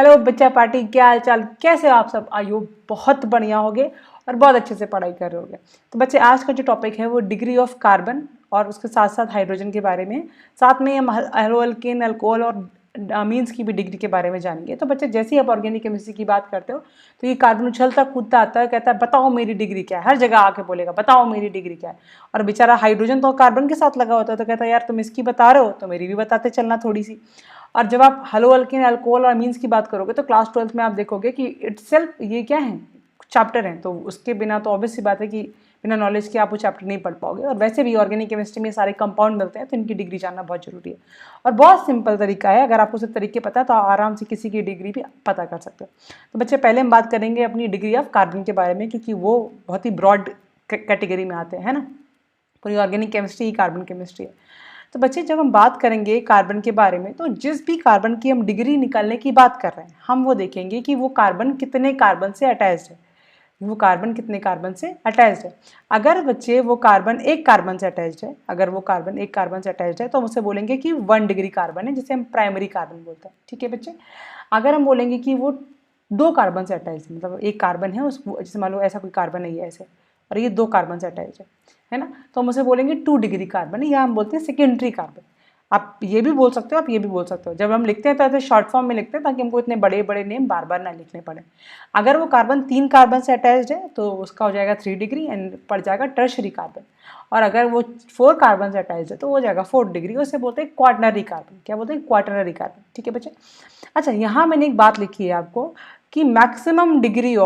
Hello बच्चा party, क्या हाल चाल, कैसे हो आप सब? आयो बहुत बढ़िया होगे और बहुत अच्छे से पढ़ाई कर रहे होगे। तो बच्चे आज का जो टॉपिक है वो डिग्री ऑफ कार्बन और उसके साथ साथ हाइड्रोजन के बारे में, साथ में हम हेलो अल्केन अल्कोहल और अमीन्स की भी डिग्री के बारे में जानेंगे। तो बच्चे जैसे ही आप ऑर्गेनिक केमिस्ट्री की बात करते हो तो ये कार्बन उछलता कूदता आता है, कहता है बताओ मेरी डिग्री क्या है, हर जगह आके बोलेगा बताओ मेरी डिग्री क्या है। और बेचारा हाइड्रोजन तो कार्बन के साथ लगा होता है तो कहता है यार तुम इसकी बता रहे हो तो मेरी भी बताते चलना थोड़ी सी। और जब आप हेलो अल्केन अल्कोहल और अमीन्स की बात करोगे तो क्लास 12th में आप देखोगे कि इटसेल्फ ये क्या है, चैप्टर हैं, तो उसके बिना तो ऑब्वियस सी बात है कि बिना नॉलेज के आप वो चैप्टर नहीं पढ़ पाओगे। और वैसे भी ऑर्गेनिक केमिस्ट्री में सारे कंपाउंड मिलते हैं तो इनकी डिग्री जानना बहुत जरूरी है और बहुत सिंपल तरीका है। अगर आपको उसे तरीके पता है तो आराम से किसी की डिग्री भी पता कर सकते हो। तो बच्चे पहले हम बात करेंगे अपनी डिग्री ऑफ कार्बन के बारे में, क्योंकि वो बहुत ही ब्रॉड कैटेगरी में आते हैं, है ना। पूरी ऑर्गेनिक केमिस्ट्री ही कार्बन केमिस्ट्री है। तो बच्चे जब हम बात करेंगे कार्बन के बारे में तो जिस भी कार्बन की हम डिग्री निकालने की बात कर रहे हैं हम वो देखेंगे कि वो कार्बन कितने कार्बन से अटैच्ड है, वो कार्बन कितने कार्बन से अटैच्ड है। अगर बच्चे वो कार्बन एक कार्बन से अटैच्ड है, अगर वो कार्बन एक कार्बन से अटैच्ड है तो हम उसे बोलेंगे कि 1 डिग्री कार्बन है, जिसे हम प्राइमरी कार्बन बोलते हैं। ठीक है बच्चे। अगर हम बोलेंगे कि वो 2 कार्बन से अटैच्ड है, मतलब एक कार्बन है उस, जैसे मान लो ऐसा कोई कार्बन नहीं है ऐसे और ये 2 कार्बन से अटैच्ड है ना, तो हम उसे बोलेंगे 2 डिग्री कार्बन, या हम बोलते हैं सेकेंडरी कार्बन। आप ये भी बोल सकते हो, आप ये भी बोल सकते हो। जब हम लिखते हैं तो ऐसे शॉर्ट फॉर्म में लिखते हैं ताकि हमको इतने बड़े बड़े नेम बार बार ना लिखने पड़े। अगर वो कार्बन 3 कार्बन से अटैच्ड है तो उसका हो जाएगा 3 डिग्री एंड पड़ जाएगा टर्शरी कार्बन। और अगर वो 4 कार्बन से अटैच्ड है तो हो जाएगा 4 डिग्री, उसे बोलते हैं क्वाटरनरी कार्बन। क्या बोलते हैं? Quaternary carbon. ठीक है बच्चे। अच्छा, यहाँ मैंने एक बात लिखी है आपको कि maximum degree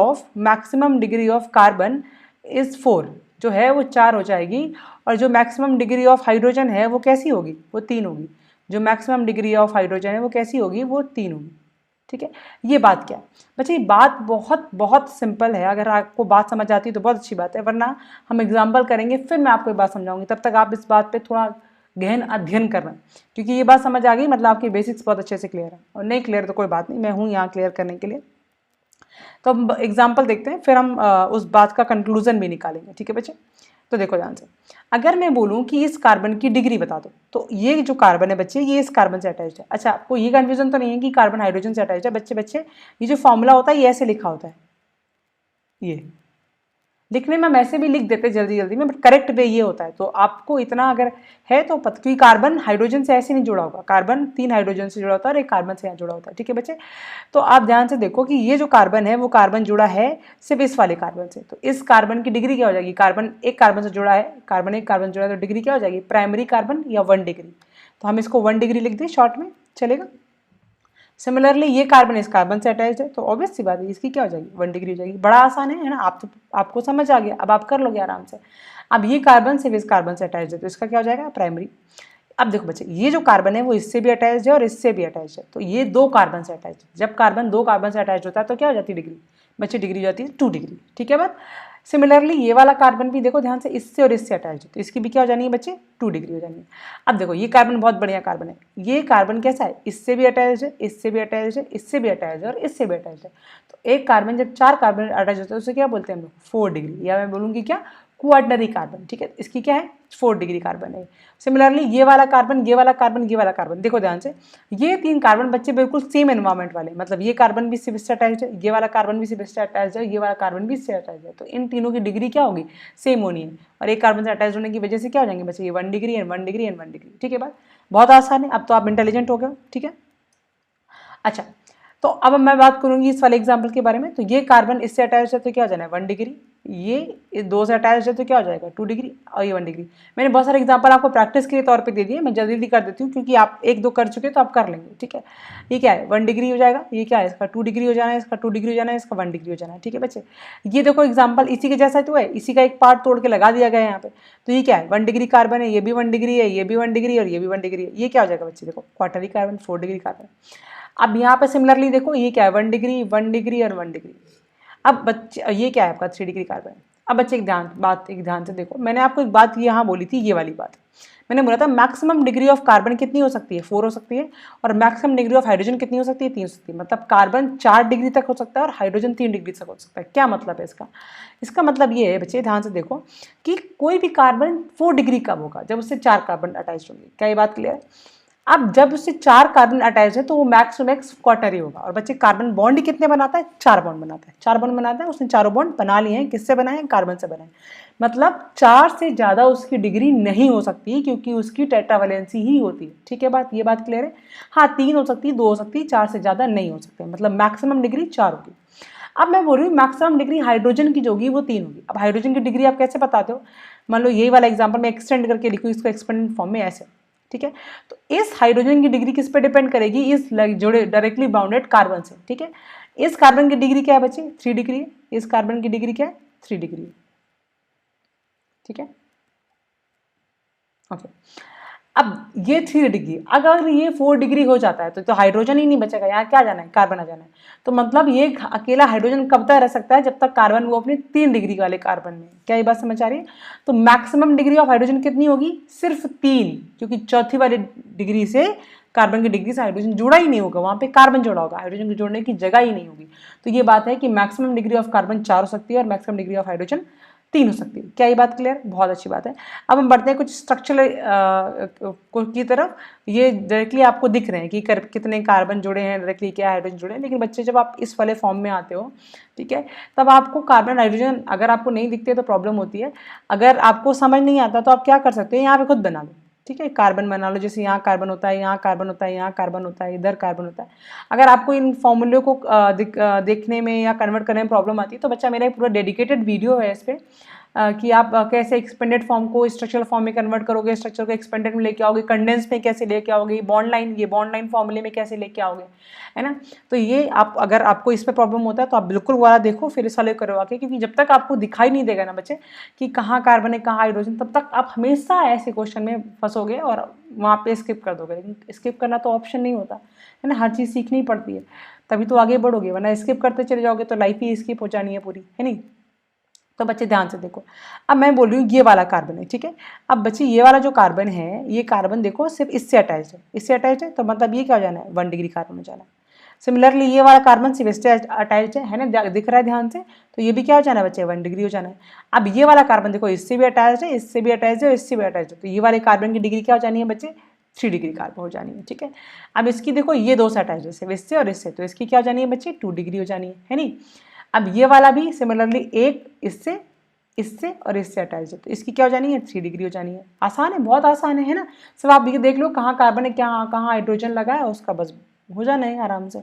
of carbon is 4, जो है वो 4 हो जाएगी। और जो मैक्सिमम डिग्री ऑफ हाइड्रोजन है वो कैसी होगी? वो 3 होगी। जो मैक्सिमम डिग्री ऑफ हाइड्रोजन है वो कैसी होगी? वो 3 होगी। ठीक है। ये बात क्या है बच्चे? ये बात बहुत बहुत सिंपल है। अगर आपको बात समझ आती है तो बहुत अच्छी बात है, वरना हम एग्जाम्पल करेंगे फिर मैं आपको ये बात समझाऊंगी। तब तक आप इस बात पे थोड़ा गहन अध्ययन करना, क्योंकि ये बात समझ आ गई मतलब आपकी बेसिक्स बहुत अच्छे से क्लियर है, और नहीं क्लियर तो कोई बात नहीं, मैं हूँ यहाँ क्लियर करने के लिए। तो हम एग्जाम्पल देखते हैं फिर हम उस बात का कंक्लूजन भी निकालेंगे। ठीक है बच्चे। तो देखो ध्यान से, अगर मैं बोलूं कि इस कार्बन की डिग्री बता दो तो ये जो कार्बन है बच्चे ये इस कार्बन से अटैच्ड है। अच्छा, आपको ये कन्फ्यूजन तो नहीं है कि कार्बन हाइड्रोजन से अटैच्ड है? बच्चे बच्चे ये जो फॉर्मूला होता है ये ऐसे लिखा होता है, ये लिखने में हम ऐसे भी लिख देते जल्दी जल्दी में, बट करेक्ट वे ये होता है। तो आपको इतना अगर है तो पता, क्योंकि कार्बन हाइड्रोजन से ऐसे नहीं जुड़ा होगा, कार्बन 3 हाइड्रोजन से जुड़ा होता है और एक कार्बन से यहाँ जुड़ा होता है। ठीक है बच्चे। तो आप ध्यान से देखो कि ये जो कार्बन है वो कार्बन जुड़ा है सिर्फ इस वाले कार्बन से, तो इस कार्बन की डिग्री क्या हो जाएगी? कार्बन एक कार्बन से जुड़ा है, कार्बन एक कार्बन जुड़ा है तो डिग्री क्या हो जाएगी? प्राइमरी कार्बन या 1 डिग्री। तो हम इसको 1 डिग्री लिख दें शॉर्ट में, चलेगा। सिमिलरली ये कार्बन इस कार्बन से अटैच्ड है तो ऑब्वियस सी बात है इसकी क्या हो जाएगी? 1 डिग्री हो जाएगी। बड़ा आसान है ना। आपको समझ आ गया, अब आप कर लोगे आराम से। अब ये कार्बन सिर्फ इस कार्बन से अटैच्ड है तो इसका क्या हो जाएगा? प्राइमरी। अब देखो बच्चे, ये जो कार्बन है वो इससे भी अटैच्ड है और इससे भी अटैच्ड है, तो ये 2 कार्बन से अटैच्ड है। जब कार्बन 2 कार्बन से अटैच्ड होता है तो क्या हो जाती है? डिग्री। बच्चे डिग्री हो जाती है 2 डिग्री। ठीक है बात। सिमिलरली ये वाला कार्बन भी देखो ध्यान से, इससे और इससे अटैच्ड है तो इसकी भी क्या हो जानी है बच्चे? 2 डिग्री हो जानी है। अब देखो ये कार्बन बहुत बढ़िया कार्बन है, ये कार्बन कैसा है? इससे भी अटैच्ड है, इससे भी अटैच्ड है, इससे भी अटैच्ड है और इससे भी अटैच्ड है। तो एक कार्बन जब 4 कार्बन अटैच होता है उसे क्या बोलते हैं हम लोग? 4 डिग्री, या मैं बोलूँगी क्या? Quaternary carbon. ठीक है। इसकी क्या है? 4 डिग्री कार्बन है। सिमिलरली ये वाला कार्बन, ये वाला कार्बन, ये वाला कार्बन, देखो ध्यान से, ये 3 कार्बन बच्चे बिल्कुल सेम एनवायरमेंट वाले, मतलब ये कार्बन भी सिर्फ इससे अटैच्ड है, ये वाला कार्बन भी सिर्फ इससे अटैच्ड है, ये वाला कार्बन भी इससे अटैच्ड है, तो इन तीनों की डिग्री क्या होगी? सेम होनी है। और एक कार्बन से अटैच होने की वजह से क्या हो जाएंगे बच्चे? ये 1 degree and 1 degree and 1 degree. ठीक है बात बहुत आसान है। अब तो आप इंटेलिजेंट हो गए। ठीक है। अच्छा, तो अब मैं बात करूंगी इस वाले एग्जाम्पल के बारे में। तो ये कार्बन इससे अटैच है तो क्या हो जाना है? 1 डिग्री। ये 2 से अटैच है तो क्या हो जाएगा? 2 डिग्री। और ये 1 डिग्री। मैंने बहुत सारे एग्जाम्पल आपको प्रैक्टिस के तौर पे दे दिए, मैं जल्दी जल्दी कर देती हूँ क्योंकि आप 1-2 कर चुके तो आप कर लेंगे। ठीक है। ये क्या है? 1 डिग्री हो जाएगा। ये क्या है? इसका 2 डिग्री हो जाना है, इसका 2 डिग्री हो जाना है, इसका 1 डिग्री हो जाना है। ठीक है बच्चे। ये देखो एग्जाम्पल इसी के जैसा तो है, इसी का एक पार्ट तोड़ के लगा दिया गया है यहाँ पे। तो ये क्या है? 1 डिग्री कार्बन है, ये भी 1 डिग्री है, ये भी 1 डिग्री और ये भी 1 डिग्री है। ये क्या हो जाएगा बच्चे? देखो क्वार्टरली कार्बन, 4 डिग्री कार्बन। अब यहाँ पे सिमिलरली देखो ये क्या है? 1 डिग्री, 1 डिग्री और 1 डिग्री। अब बच्चे ये क्या है आपका? 3 डिग्री कार्बन। अब बच्चे एक ध्यान से देखो, मैंने आपको एक बात यहाँ बोली थी, ये वाली बात मैंने बोला था मैक्सिमम डिग्री ऑफ कार्बन कितनी हो सकती है? 4 हो सकती है। और मैक्सिमम डिग्री ऑफ हाइड्रोजन कितनी हो सकती है? 3 हो सकती है। मतलब कार्बन 4 डिग्री तक हो सकता है और हाइड्रोजन 3 डिग्री तक हो सकता है। क्या मतलब है इसका? इसका मतलब ये है बच्चे, ध्यान से देखो कि कोई भी कार्बन 4 डिग्री कब होगा? जब उससे 4 कार्बन अटैच होंगे। क्या ये बात क्लियर है? अब जब उससे 4 कार्बन अटैच है तो वो मैक्स टू मैक्स क्वार्टर ही होगा। और बच्चे कार्बन बॉन्ड कितने बनाता है? 4 बॉन्ड बनाता है। 4 बॉन्ड बनाता है, उसने चारों बॉन्ड बना लिए हैं। किससे बनाए हैं? कार्बन से बनाए। मतलब 4 से ज़्यादा उसकी डिग्री नहीं हो सकती क्योंकि उसकी टेट्रावैलेंसी ही होती है। ठीक है बात, ये बात क्लियर है? हाँ, 3 हो सकती है, 2 हो सकती है, 4 से ज़्यादा नहीं हो सकते, मतलब मैक्सिमम डिग्री 4 होगी। अब मैं बोल रही हूँ मैक्सिमम डिग्री हाइड्रोजन की जो होगी वो 3 होगी। अब हाइड्रोजन की डिग्री आप कैसे बताते हो? मान लो यही वाला एग्जाम्पल मैं एक्सटेंड करके लिखूँ इसको एक्सपेंडेड फॉर्म में ऐसे, ठीक है? तो इस हाइड्रोजन की डिग्री किस पे डिपेंड करेगी? इस जुड़े डायरेक्टली बाउंडेड कार्बन से। ठीक है, इस कार्बन की डिग्री क्या है बच्चे? 3 डिग्री है। इस कार्बन की डिग्री क्या है? 3 डिग्री है। ठीक है, ओके। अब ये 3 डिग्री, अगर ये 4 डिग्री हो जाता है तो हाइड्रोजन ही नहीं बचेगा, यहाँ क्या जाना है? कार्बन आ जाना है। तो मतलब ये अकेला हाइड्रोजन कब तक रह सकता है? जब तक कार्बन वो अपने 3 डिग्री वाले कार्बन में। क्या ये बात समझ आ रही है? तो मैक्सिमम डिग्री ऑफ हाइड्रोजन कितनी होगी? सिर्फ 3, क्योंकि चौथी वाली डिग्री से कार्बन की डिग्री से हाइड्रोजन जुड़ा ही नहीं होगा, वहाँ पे कार्बन जुड़ा होगा, हाइड्रोजन को जोड़ने की जगह ही नहीं होगी। तो ये बात है कि मैक्सिमम डिग्री ऑफ कार्बन 4 हो सकती है और मैक्सिमम डिग्री ऑफ हाइड्रोजन 3 हो सकती है। क्या ये बात क्लियर? बहुत अच्छी बात है। अब हम बढ़ते हैं कुछ स्ट्रक्चरल की तरफ। ये डायरेक्टली आपको दिख रहे हैं कि कितने कार्बन जुड़े हैं, डायरेक्टली क्या हाइड्रोजन जुड़े हैं। लेकिन बच्चे जब आप इस वाले फॉर्म में आते हो, ठीक है, तब आपको कार्बन हाइड्रोजन अगर आपको नहीं दिखते तो प्रॉब्लम होती है। अगर आपको समझ नहीं आता तो आप क्या कर सकते हो, यहाँ पे खुद बना लो। ठीक है, कार्बन बना लो, जैसे यहाँ कार्बन होता है, यहाँ कार्बन होता है, यहाँ कार्बन होता है, इधर कार्बन होता है। अगर आपको इन फॉर्मूले को देखने में या कन्वर्ट करने में प्रॉब्लम आती है तो बच्चा मेरा एक पूरा डेडिकेटेड वीडियो है इस पर कि आप कैसे एक्सपेंडेड फॉर्म को स्ट्रक्चरल फॉर्म में कन्वर्ट करोगे, स्ट्रक्चर को एक्सपेंडेड में लेके आओगे, कंडेंस में कैसे लेके आओगे, ये बॉन्ड लाइन फॉर्मूले में कैसे लेके आओगे, है ना? तो ये आप अगर आपको इस पर प्रॉब्लम होता है तो आप बिल्कुल वाला देखो, फिर इस वाले करो आके, क्योंकि जब तक आपको दिखाई नहीं देगा ना बच्चे कि कहाँ कार्बन है कहाँ हाइड्रोजन, तब तक आप हमेशा ऐसे क्वेश्चन में फंसोगे और वहाँ पे स्किप कर दोगे। लेकिन स्किप करना तो ऑप्शन नहीं होता है ना, हर चीज़ सीखनी पड़ती है, तभी तो आगे बढ़ोगे, वरना स्किप करते चले जाओगे तो लाइफ ही स्किप हो जानी है पूरी, है नहीं? तो बच्चे ध्यान से देखो, अब मैं बोल रही हूँ ये वाला कार्बन है, ठीक है। अब बच्चे ये वाला जो कार्बन है, ये कार्बन देखो सिर्फ इससे अटैच है, इससे अटैच है, तो मतलब ये क्या हो जाना है? 1 डिग्री कार्बन हो जाना है। सिमिलरली ये वाला कार्बन सिर्फ इससे अटैच है ना, दिख रहा है ध्यान से, तो ये भी क्या हो जाना है बच्चे? 1 डिग्री हो जाना है। अब ये वाला कार्बन देखो इससे भी अटैच है, इससे भी अटैच है और इससे भी अटैच है, तो ये वाले कार्बन की डिग्री क्या हो जानी है बच्चे? 3 डिग्री कार्बन हो जानी है, ठीक है। अब इसकी देखो ये 2 से अटैच है, सिर्फ इससे और इससे, तो इसकी क्या हो जानी है बच्चे? 2 डिग्री हो जानी है नहीं? अब ये वाला भी सिमिलरली एक इससे, इससे और इससे अटैच है, तो इसकी क्या हो जानी है? 3 डिग्री हो जानी है। आसान है, बहुत आसान है ना? सब आप ये देख लो कहाँ कार्बन है, क्या कहाँ हाइड्रोजन लगा है, उसका बस हो जाना है आराम से।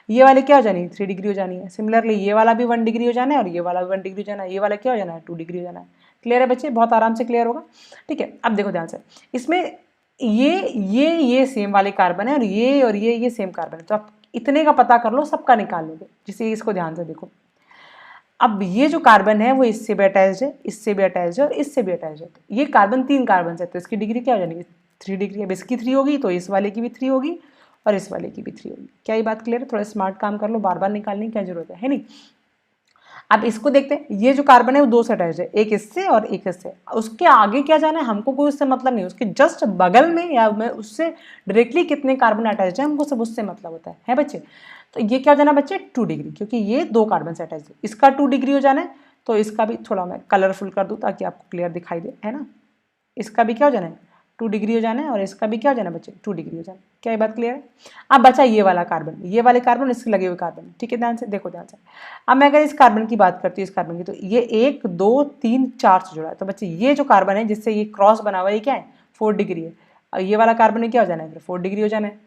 ये वाले क्या हो जानी है? 3 डिग्री हो जानी है। सिमिलरली ये वाला भी 1 डिग्री हो जाना है और ये वाला भी 1 डिग्री हो जाना है। ये वाला क्या हो जाना है? 2 डिग्री हो जाना है। क्लियर है बच्चे? बहुत आराम से क्लियर होगा, ठीक है। अब देखो ध्यान से, इसमें ये सेम वाले कार्बन है और ये सेम कार्बन है, तो आप इतने का पता कर लो, सबका निकाल लोगे। जिसे इसको ध्यान से देखो, अब ये जो कार्बन है वो इससे भी अटैच है, इससे भी अटैच है और इससे भी अटैच है, तो ये कार्बन 3 कार्बन है, तो इसकी डिग्री क्या हो जाएगी? 3 डिग्री। अब इसकी 3 होगी तो इस वाले की भी 3 होगी और इस वाले की भी 3 होगी। क्या ये बात क्लियर है? थोड़ा स्मार्ट काम कर लो, बार बार निकालने की क्या जरूरत है नहीं? अब इसको देखते हैं, ये जो कार्बन है वो 2 से अटैच है, एक इससे और एक इससे। उसके आगे क्या जाना है हमको, कोई उससे मतलब नहीं, उसके जस्ट बगल में या में उससे डायरेक्टली कितने कार्बन अटैच है हमको सब उससे मतलब होता है बच्चे। तो ये क्या हो जाना बच्चे? 2 डिग्री, क्योंकि ये 2 कार्बन से अटैच है। इसका 2 डिग्री हो जाना है, तो इसका भी थोड़ा मैं कलरफुल कर दूँ ताकि आपको क्लियर दिखाई दे, है ना? इसका भी क्या हो जाना है? 2 डिग्री हो जाना है और इसका भी क्या हो जाना है बच्चे? 2 डिग्री हो जाना है। क्या ये बात क्लियर है? अब बचा ये वाला कार्बन, ये वाले कार्बन, इसके लगे हुए कार्बन, ठीक है। ध्यान से देखो, ध्यान से। अब मैं अगर इस कार्बन की बात करती हूँ, इस कार्बन की, तो ये 1 2 3 4 से जुड़ा है, तो बच्चे ये जो कार्बन है जिससे ये क्रॉस बना हुआ है, ये क्या है? 4 डिग्री है। और ये वाला कार्बन में क्या हो जाना है? फिर 4 डिग्री हो जाना है।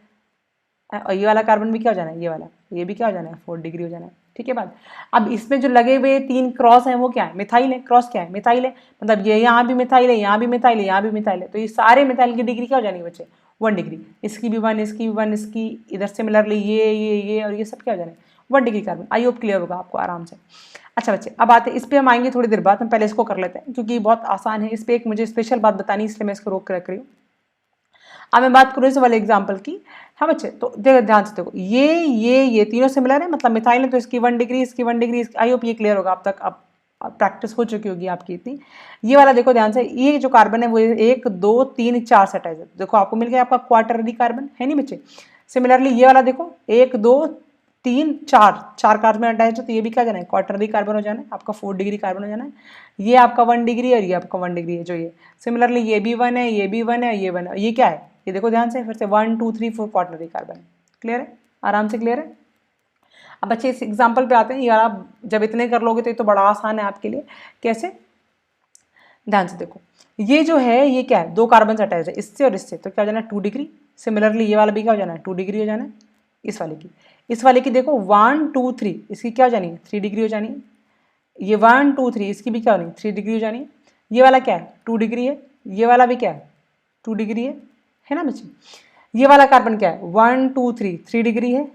और ये वाला कार्बन भी क्या हो जाना है? ये वाला, ये भी क्या हो जाना है? 4 डिग्री हो जाना है, ठीक है बात। अब इसमें जो लगे हुए 3 क्रॉस हैं वो क्या है? मिथाइल है। क्रॉस क्या है? मिथाइल है, मतलब ये यहाँ भी मिथाइल है, यहाँ भी मिथाइल है, यहाँ भी मिथाइल है, तो ये सारे मिथाइल की डिग्री क्या हो जानी है बच्चे? 1 डिग्री। इसकी भी 1, इसकी भी 1, इसकी इधर सिमिलरली ये और ये सब क्या हो जाना है? 1 degree carbon. I hope clear होगा आपको आराम से। अच्छा बच्चे, अब आते हैं इस पर, हम आएंगे थोड़ी देर बाद, हम पहले इसको कर लेते हैं क्योंकि बहुत आसान है। इस पर एक मुझे स्पेशल बात बतानी, इसलिए मैं इसको रोक कर रख रही हूँ। अब मैं बात करूँ इस वाले एग्जाम्पल की, हाँ बच्चे, तो देखो ध्यान से देखो, ये तीनों सिमिलर है, मतलब मिथाइल है तो इसकी 1 डिग्री, इसकी 1 डिग्री, आई होप ये क्लियर होगा अब तक। अब प्रैक्टिस हो चुकी होगी आपकी इतनी। ये वाला देखो ध्यान से, ये जो कार्बन है वो 1 2 3 4 से अटैच है, देखो आपको मिल गया आपका क्वार्टरली कार्बन, है नहीं बच्चे? सिमिलरली ये वाला देखो 1 2 3 4 कार्बन अटैच है, तो ये भी क्या जाना है? क्वार्टरली कार्बन हो जाना है, आपका 4 डिग्री कार्बन हो जाना है। ये आपका 1 डिग्री और ये आपका 1 डिग्री है जो ये। सिमिलरली ये भी 1 है, ये भी 1 है, ये 1 है, ये क्या है? ये देखो ध्यान से, फिर से 1 2 3 4 क्वाटरनरी कार्बन। क्लियर है, आराम से क्लियर है। अब बच्चे इस एग्जाम्पल पे आते हैं, यार आप जब इतने कर लोगे तो ये तो बड़ा आसान है आपके लिए। कैसे, ध्यान से देखो, ये जो है ये क्या है, 2 कार्बन अटैच है इससे और इससे, तो क्या हो जाना है 2 डिग्री। सिमिलरली ये वाला भी क्या हो जाना है 2 डिग्री हो जाना है। इस वाले की देखो 1 2 3, इसकी क्या हो जानी है 3 डिग्री हो जानी है। ये 1 2 3 इसकी भी क्या होनी है 3 डिग्री हो जानी है। ये वाला क्या है 2 डिग्री है, ये वाला भी क्या है 2 डिग्री है ना बच्चे। ये वाला कार्बन क्या है 1 2 3 3 डिग्री है।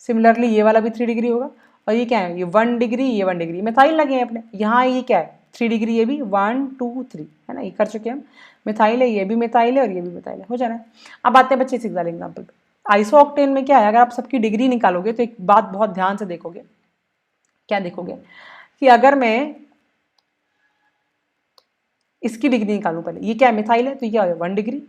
सिमिलरली ये वाला भी 3 डिग्री होगा। और ये क्या है, ये 1 डिग्री, ये 1 डिग्री, मिथाइल लगे हैं अपने यहाँ। ये क्या है 3 डिग्री, ये भी 1 2 3 है ना, ये कर चुके हम। मिथाइल है, ये भी मिथाइल है और ये भी मिथाइल है, हो जाना है। अब आते हैं बच्चे इस एग्जाम्पल पे। आइसोऑक्टेन में क्या है, अगर आप सबकी डिग्री निकालोगे तो एक बात बहुत ध्यान से देखोगे, क्या देखोगे कि अगर मैं इसकी डिग्री निकालूं पहले, ये क्या है मिथाइल है तो ये क्या हो 1 डिग्री,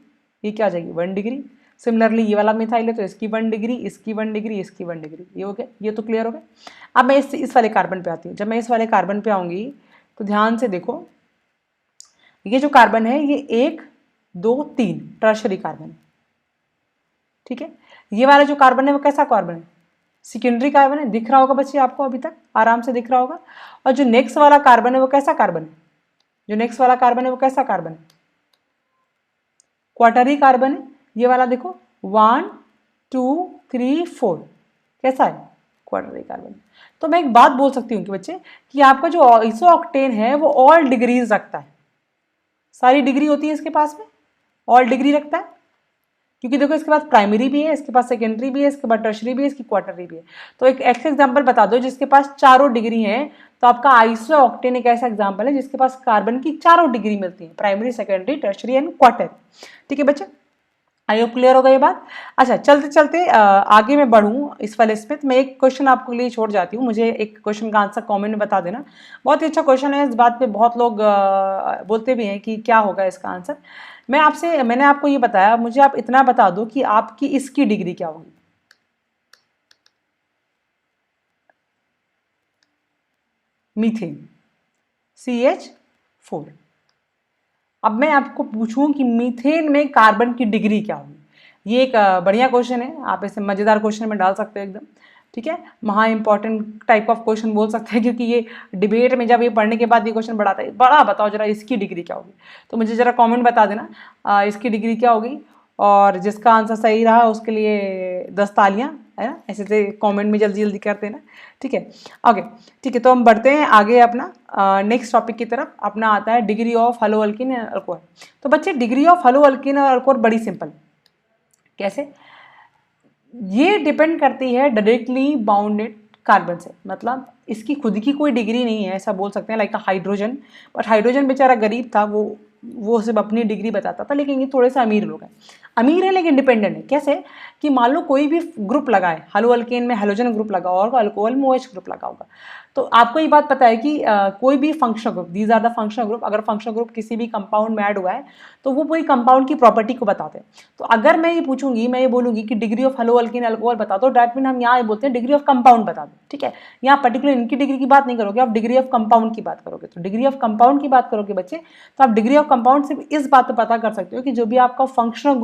ये क्या आ जाएगी 1 डिग्री। सिमिलरली ये वाला मिथाइल है तो इसकी 1 डिग्री, इसकी 1 डिग्री, इसकी 1 डिग्री, ये हो गया, ये तो क्लियर हो गया। अब मैं इस वाले कार्बन पे आती हूँ। जब मैं इस वाले कार्बन पे आऊँगी तो ध्यान से देखो, ये जो कार्बन है ये 1 2 3 टर्शरी कार्बन, ठीक है। ये वाला जो कार्बन है वो कैसा कार्बन है, सेकेंडरी कार्बन है, दिख रहा होगा बच्चे आपको, अभी तक आराम से दिख रहा होगा। और जो नेक्स्ट वाला कार्बन है वो कैसा कार्बन है, जो नेक्स्ट वाला कार्बन है वो कैसा कार्बन है, क्वार्टरी कार्बन है। ये वाला देखो 1 2 3 4 कैसा है, क्वार्टरी कार्बन। तो मैं एक बात बोल सकती हूँ कि बच्चे कि आपका जो आइसोऑक्टेन है वो ऑल डिग्रीज रखता है, सारी डिग्री होती है इसके पास में, ऑल डिग्री रखता है। क्योंकि देखो इसके पास प्राइमरी भी है, इसके पास सेकेंडरी भी है, इसके पास टर्शरी भी है, इसकी क्वार्टरी भी है। तो एक ऐसे एग्जांपल बता दो जिसके पास चारों डिग्री है, तो आपका आइसोऑक्टेन एक ऐसा एग्जांपल है जिसके पास कार्बन की चारों डिग्री मिलती है, primary secondary tertiary and quarter. ठीक है बच्चे, आई होप क्लियर होगा ये बात। अच्छा चलते चलते आगे मैं बढ़ूँ इस वाले इसमें, तो मैं एक क्वेश्चन आपके लिए छोड़ जाती हूँ, मुझे एक क्वेश्चन का आंसर कमेंट में बता देना। बहुत ही अच्छा क्वेश्चन है, इस बात पे बहुत लोग बोलते भी हैं कि क्या होगा इसका आंसर। मैंने आपको ये बताया, मुझे आप इतना बता दो कि आपकी इसकी डिग्री क्या होगी। Methane CH4। अब मैं आपको पूछूं कि मीथेन में कार्बन की डिग्री क्या होगी। ये एक बढ़िया क्वेश्चन है, आप इसे मज़ेदार क्वेश्चन में डाल सकते हो एकदम, ठीक है। महा इंपॉर्टेंट टाइप ऑफ क्वेश्चन बोल सकते हैं, क्योंकि ये डिबेट में जब ये पढ़ने के बाद ये क्वेश्चन बढ़ाता है, बड़ा बताओ जरा इसकी डिग्री क्या होगी। तो मुझे जरा कमेंट बता देना इसकी डिग्री क्या होगी, और जिसका आंसर सही रहा उसके लिए 10 तालियाँ, है ना। ऐसे से कमेंट में जल्दी जल्दी करते ना, ठीक है। ओके ठीक है, तो हम बढ़ते हैं आगे अपना नेक्स्ट टॉपिक की तरफ। अपना आता है degree of hello alkyne and alcohol. तो बच्चे डिग्री ऑफ हेलो अल्कीन और अल्कोहल बड़ी सिंपल, कैसे, ये डिपेंड करती है डायरेक्टली बाउंडेड कार्बन से, मतलब इसकी खुद की कोई डिग्री नहीं है, ऐसा बोल सकते हैं, लाइक हाइड्रोजन। बट हाइड्रोजन बेचारा गरीब था, वो सिर्फ अपनी डिग्री बताता था, लेकिन ये थोड़े से अमीर लोग हैं, अमीर है लेकिन डिपेंडेंट है। कैसे कि मान लो कोई भी ग्रुप लगाए, हेलो अल्केन में हेलोजन ग्रुप लगा और अल्कोहल में OH ग्रुप लगा होगा, तो आपको ये बात पता है कि कोई भी functional group, these are the functional group, अगर फंक्शनल ग्रुप किसी भी कंपाउंड में ऐड हुआ है तो वो पूरी कंपाउंड की प्रॉपर्टी को बताते हैं। तो अगर मैं ये पूछूंगी, मैं ये बोलूंगी कि degree of hello alkane alcohol बता दो, डैट मीन हम यहाँ बोलते हैं डिग्री ऑफ कंपाउंड बता दो, ठीक है। यहाँ पर्टिकुलर इनकी डिग्री की बात नहीं करोगे, आप डिग्री ऑफ कंपाउंड की बात करोगे। तो डिग्री ऑफ कंपाउंड की बात करोगे बच्चे, तो आप डिग्री ऑफ कंपाउंड से इस बात पर पता कर सकते हो कि जो भी आपका फंक्शनल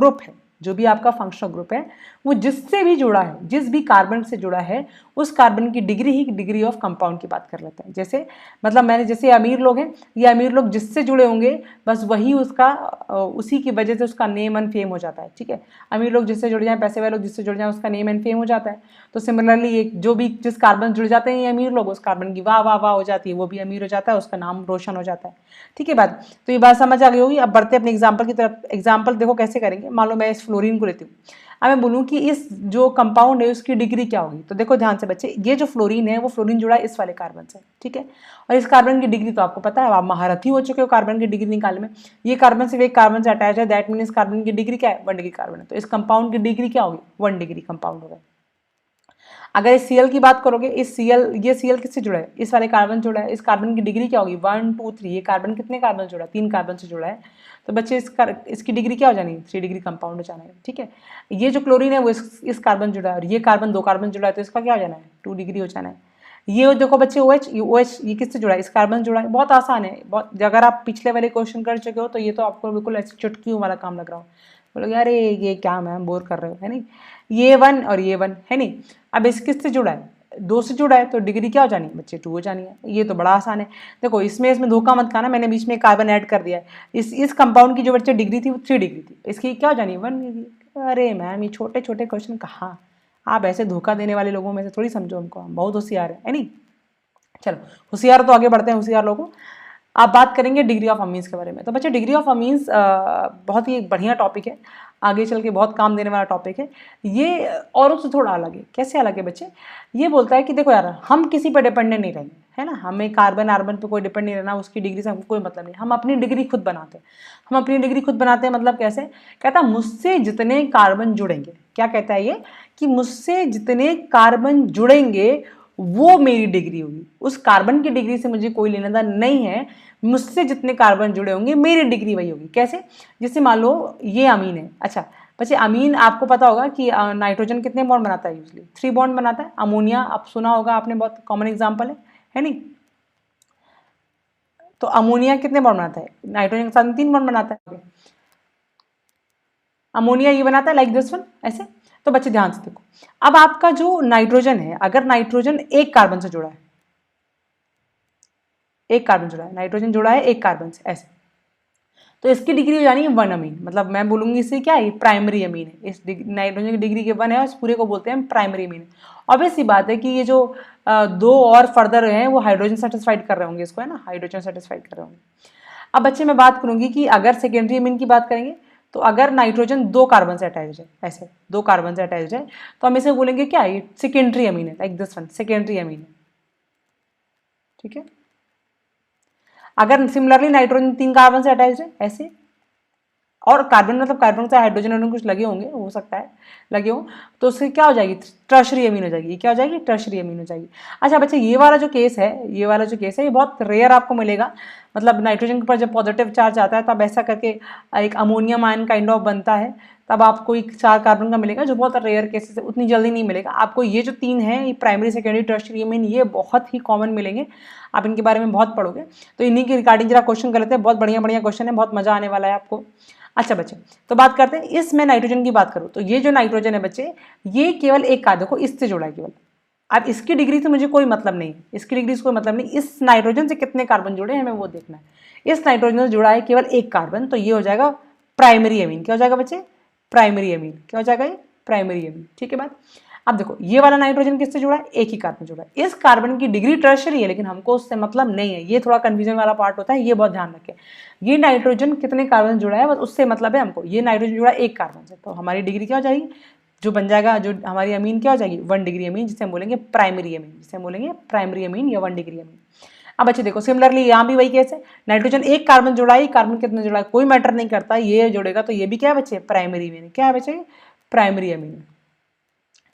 ग्रुप है, वो जिससे भी जुड़ा है, जिस भी कार्बन से जुड़ा है, उस कार्बन की degree he degree of compound की बात कर लेते हैं। जैसे मतलब मैंने जैसे अमीर लोग हैं, ये अमीर लोग जिससे जुड़े होंगे बस वही उसका उसी की वजह से उसका नेम एंड फेम हो जाता है, ठीक है। अमीर लोग जिससे जुड़ जाएं, पैसे वाले लोग जिससे जुड़ जाएं, उसका नेम एंड फेम हो जाता है। तो सिमिलरली जो भी जिस कार्बन जुड़ जाते हैं ये अमीर लोग, उस कार्बन की वाह वाह वाह हो जाती है, वो भी अमीर हो जाता है, उसका नाम रोशन हो जाता है, ठीक है बात। तो ये बात समझ आ गई होगी। अब बढ़ते अपने एग्जाम्पल की तरफ। एग्जाम्पल देखो कैसे करेंगे। मान लो मैं इस फ्लोरीन को लेती हूँ, अब मैं बोलूँ कि इस जो कंपाउंड है उसकी डिग्री क्या होगी। तो देखो ध्यान से बच्चे, ये जो फ्लोरीन है वो फ्लोरीन जुड़ा है इस वाले कार्बन से, ठीक है। और इस कार्बन की डिग्री तो आपको पता है, आप महारथी हो चुके हो कार्बन की डिग्री निकालने में। ये कार्बन सिर्फ एक कार्बन से अटैच है, दैट मीन इस कार्बन की डिग्री क्या है 1 डिग्री कार्बन है। तो इस कंपाउंड की डिग्री क्या होगी 1 डिग्री कंपाउंड होगा। अगर इस Cl की बात करोगे, ये Cl किससे जुड़ा है, इस वाले कार्बन जुड़ा है, इस कार्बन की डिग्री क्या होगी 1 2 3। ये कार्बन कितने कार्बन जुड़ा है 3 कार्बन से जुड़ा है। तो बच्चे इसकी डिग्री क्या हो जानी है 3 डिग्री कंपाउंड हो जाना है, ठीक है। ये जो क्लोरीन है वो इस कार्बन जुड़ा है, और ये कार्बन 2 कार्बन जुड़ा है, तो इसका क्या हो जाना है 2 डिग्री हो जाना है। ये देखो बच्चे OH ये किससे जुड़ा है, इस कार्बन जुड़ा है। बहुत आसान है, बहुत। अगर आप पिछले वाले क्वेश्चन कर चुके हो तो ये तो आपको बिल्कुल ऐसे चुटकियों वाला काम लग रहा हो। बोलोगे अरे ये क्या मैम बोर कर रहे हो, है नहीं, ये वन और ये वन है नहीं। अब इस किससे जुड़ा है, दो से जुड़ा है, तो डिग्री क्या हो जानी है बच्चे, 2 हो जानी है। ये तो बड़ा आसान है। देखो इसमें धोखा मत खाना, मैंने बीच में कार्बन ऐड कर दिया है। इस कंपाउंड की जो बच्चे डिग्री थी वो 3 डिग्री थी, इसकी क्या हो जानी है 1 डिग्री। अरे मैम ये छोटे छोटे क्वेश्चन कहाँ, आप ऐसे धोखा देने वाले लोगों में से थोड़ी समझो हमको, हम बहुत होशियार है नहीं। चलो होशियार तो आगे बढ़ते हैं, होशियार लोगों। आप बात करेंगे डिग्री ऑफ अमीन्स के बारे में। तो बच्चे डिग्री ऑफ अमीन्स बहुत ही बढ़िया टॉपिक है, आगे चल के बहुत काम देने वाला टॉपिक है। ये औरों से थोड़ा अलग है। कैसे अलग है बच्चे, ये बोलता है कि देखो यार हम किसी पर डिपेंडेंट नहीं रहेंगे, है ना, हमें कार्बन आर्बन पे कोई डिपेंड नहीं रहना, उसकी डिग्री से हमको कोई मतलब नहीं, हम अपनी डिग्री खुद बनाते हैं। हम अपनी डिग्री खुद बनाते हैं मतलब कैसे, कहता है मुझसे जितने कार्बन जुड़ेंगे, क्या कहता है ये, कि मुझसे जितने कार्बन जुड़ेंगे वो मेरी डिग्री होगी। उस कार्बन की डिग्री से मुझे कोई लेना देना नहीं है, मुझसे जितने कार्बन जुड़े होंगे मेरी डिग्री वही होगी। कैसे, जैसे मान लो ये अमीन है। अच्छा बच्चे अमीन आपको पता होगा कि नाइट्रोजन कितने बॉन्ड बनाता है, यूजली 3 बॉन्ड बनाता है। अमोनिया आप सुना होगा आपने, बहुत कॉमन एग्जाम्पल है नहीं। तो अमोनिया कितने बॉन्ड बनाता है, नाइट्रोजन के साथ में 3 बॉन्ड बनाता है। अमोनिया ये बनाता है लाइक दिस वन, ऐसे। तो बच्चे ध्यान से देखो, अब आपका जो नाइट्रोजन है, अगर नाइट्रोजन एक कार्बन से जुड़ा है, एक कार्बन जुड़ा है, नाइट्रोजन जुड़ा है एक कार्बन से ऐसे, तो इसकी डिग्री हो जानी है 1 अमीन। मतलब मैं बोलूंगी इससे क्या है, प्राइमरी अमीन है। इस नाइट्रोजन की डिग्री के 1 है, इस पूरे को बोलते हैं प्राइमरी अमीन। ऑब्वियस सी बात है कि ये जो 2 और फर्दर हैं वो हाइड्रोजन सेटिस्फाइड कर रहे होंगे इसको, है ना, हाइड्रोजन सेटिस्फाइड कर रहे होंगे। अब बच्चे मैं बात करूंगी कि अगर सेकेंडरी अमीन की बात करेंगे, तो अगर नाइट्रोजन 2 कार्बन से अटैच है, ऐसे 2 कार्बन से अटैच है, तो हम इसे बोलेंगे क्या, ये सेकेंडरी अमीन है, like this one, secondary amine है, ठीक है। अगर सिमिलरली नाइट्रोजन 3 कार्बन से अटैच है ऐसे, और कार्बन मतलब कार्बन से हाइड्रोजन और कुछ लगे होंगे, हो सकता है लगे हो, तो उससे क्या हो जाएगी, टर्शरी अमीन हो जाएगी। क्या हो जाएगी, टर्शरी अमीन हो जाएगी। अच्छा बच्चे ये वाला जो केस है, ये वाला जो केस है, ये बहुत रेयर आपको मिलेगा। मतलब नाइट्रोजन के ऊपर जब पॉजिटिव चार्ज आता है तब ऐसा करके एक अमोनियम आयन काइंड ऑफ बनता है, तब आपको एक 4 कार्बन का मिलेगा, जो बहुत रेयर केसेस है, उतनी जल्दी नहीं मिलेगा आपको। ये जो 3 है, ये प्राइमरी सेकेंडरी टर्शरी अमीन, ये बहुत ही कॉमन मिलेंगे, आप इनके बारे में बहुत पढ़ोगे। तो इन्हीं के रिगार्डिंग जरा क्वेश्चन कर लेते हैं, बहुत बढ़िया बढ़िया क्वेश्चन है, बहुत मजा आने वाला है आपको। अच्छा बच्चे तो बात करते हैं, इसमें नाइट्रोजन की बात करूँ तो ये जो नाइट्रोजन है बच्चे, ये केवल एक कार्बन, देखो इससे जुड़ा है केवल। अब इसकी डिग्री से मुझे कोई मतलब नहीं है, इसकी डिग्री से कोई मतलब नहीं, इस नाइट्रोजन से कितने कार्बन जुड़े हैं हमें वो देखना है। इस नाइट्रोजन से जुड़ा है केवल एक कार्बन, तो ये हो जाएगा प्राइमरी अमीन। क्या हो जाएगा बच्चे, प्राइमरी अमीन। क्या हो जाएगा ये, प्राइमरी अमीन, ठीक है बात। अब देखो ये वाला नाइट्रोजन किससे जुड़ा है, एक ही कार्बन जुड़ा है। इस कार्बन की डिग्री टर्शरी है, लेकिन हमको उससे मतलब नहीं है, ये थोड़ा कंफ्यूजन वाला पार्ट होता है, ये बहुत ध्यान रखें। ये नाइट्रोजन कितने कार्बन जुड़ा है बस उससे मतलब है हमको। ये नाइट्रोजन जुड़ा है एक कार्बन से, तो हमारी डिग्री क्या हो जाएगी, जो बन जाएगा, जो हमारी अमीन क्या हो जाएगी, 1 डिग्री अमीन, जिसे हम बोलेंगे प्राइमरी अमीन, जिसे हम बोलेंगे प्राइमरी अमीन या 1 डिग्री अमीन। अब अच्छे देखो सिमिलरली यहाँ भी वही केस है, नाइट्रोजन एक कार्बन जुड़ा है, कार्बन कितने जुड़ा है कोई मैटर नहीं करता, ये जुड़ेगा तो ये भी क्या है बच्चे, प्राइमरी अमीन। क्या है बच्चे, प्राइमरी अमीन,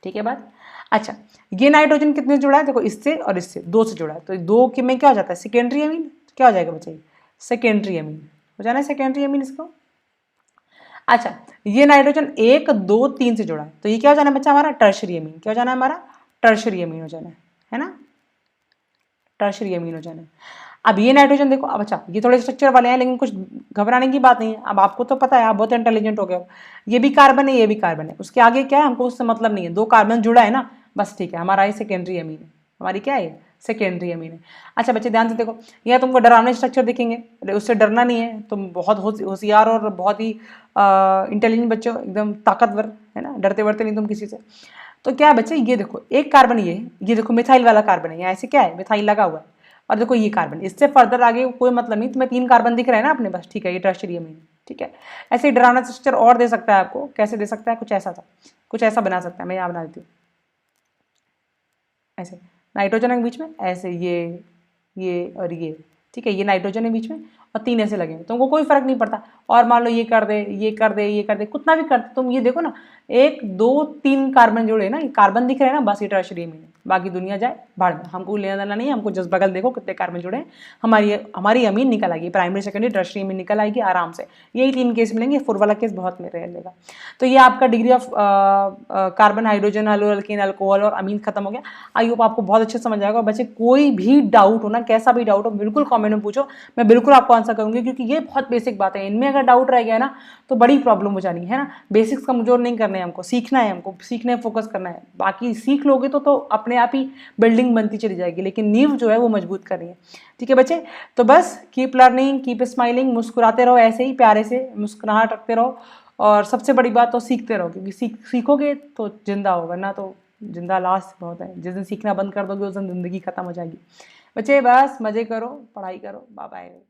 ठीक है बात। अच्छा ये नाइट्रोजन कितने जुड़ा है, देखो इससे और इससे 2 से जुड़ा है, तो 2 के में क्या हो जाता है, सेकेंडरी अमीन। क्या हो जाएगा बच्चे, सेकेंडरी अमीन हो जाना है, सेकेंडरी अमीन इसको। अच्छा ये नाइट्रोजन 1 2 3 से जुड़ा है, तो ये क्या हो जाना है बच्चा हमारा, टर्शरी अमीन। क्या हो जाना है हमारा, टर्शरी अमीन हो जाना है ना, टर्शरी अमीन हो जाना है। अब ये नाइट्रोजन देखो, अब अच्छा ये थोड़े स्ट्रक्चर वाले हैं, लेकिन कुछ घबराने की बात नहीं है, अब आपको तो पता है, आप बहुत इंटेलिजेंट हो गए। ये भी कार्बन है, ये भी कार्बन है, उसके आगे क्या है हमको उससे मतलब नहीं है, 2 कार्बन जुड़ा है ना, बस ठीक है, हमारा ये सेकेंडरी अमीन है, हमारी क्या है, सेकेंडरी अमीन है। अच्छा बच्चे ध्यान से देखो, यह तुमको डरावने स्ट्रक्चर दिखेंगे, उससे डरना नहीं है, तुम बहुत होशियार और बहुत ही इंटेलिजेंट बच्चे हो, एकदम ताकतवर, है ना, डरते वरते नहीं तुम किसी से। तो क्या है बच्चे, ये देखो एक कार्बन, ये देखो मिथाइल वाला कार्बन है, यहाँ ऐसे क्या है, मिथाइल लगा हुआ है, और देखो ये कार्बन, इससे फर्दर आगे कोई मतलब नहीं, तुम्हें 3 कार्बन दिख रहे हैं ना अपने, बस ठीक है, ये टर्शरी अमीन, ठीक है। ऐसे ही डरावना स्ट्रक्चर और दे सकता है आपको, कैसे दे सकता है, कुछ ऐसा था, कुछ ऐसा बना सकता है, मैं यहाँ बना देती हूँ ऐसे, नाइट्रोजन है बीच में ऐसे, ये और ये, ठीक है, ये नाइट्रोजन है बीच में और 3 ऐसे लगे, तुमको कोई फर्क नहीं पड़ता। और मान लो ये कर दे, ये कर दे, ये कर दे, कितना भी कर दे, तुम ये देखो ना 1 2 3 कार्बन जोड़े ना, ये कार्बन दिख रहे हैं ना, बस ये टर्शरी अमीन है, बाकी दुनिया जाए भाड़ में, हमको लेना देना नहीं है, हमको जस्ट बगल देखो कितने कार्बन जुड़े हैं, हमारी अमीन निकल आएगी, प्राइमरी सेकेंडरी टर्शरी अमीन निकल आएगी आराम से। यही 3 केस मिलेंगे, 4 वाला केस बहुत रेयर लेगा। तो ये आपका degree of carbon, hydrogen, alkyne, alcohol और अमीन खत्म हो गया। आई होप आपको बहुत अच्छे समझ आएगा। बच्चे कोई भी डाउट हो ना, कैसा भी डाउट हो, बिल्कुल कॉमेंट में पूछो, मैं बिल्कुल आपको आंसर करूँगी, क्योंकि ये बहुत बेसिक बात है। इनमें अगर डाउट रह गया ना तो बड़ी प्रॉब्लम हो जानी है ना। बेसिक्स कमजोर नहीं करने हैं हमको, सीखना है, हमको सीखने फोकस करना है। बाकी सीख लोगे तो अपने आप ही बिल्डिंग बनती चली जाएगी, लेकिन नींव जो है वो मजबूत करनी है। ठीक है बच्चे, तो बस कीप लर्निंग, कीप स्माइलिंग, मुस्कुराते रहो, ऐसे ही प्यारे से मुस्कुराहट रखते रहो। और सबसे बड़ी बात तो सीखते रहो, क्योंकि सीखोगे तो जिंदा होगा ना, तो जिंदा लास्ट बहुत है। जिस दिन सीखना बंद कर दोगे उस दिन जिंदगी खत्म हो जाएगी। बच्चे बस मजे करो, पढ़ाई करो। Bye bye.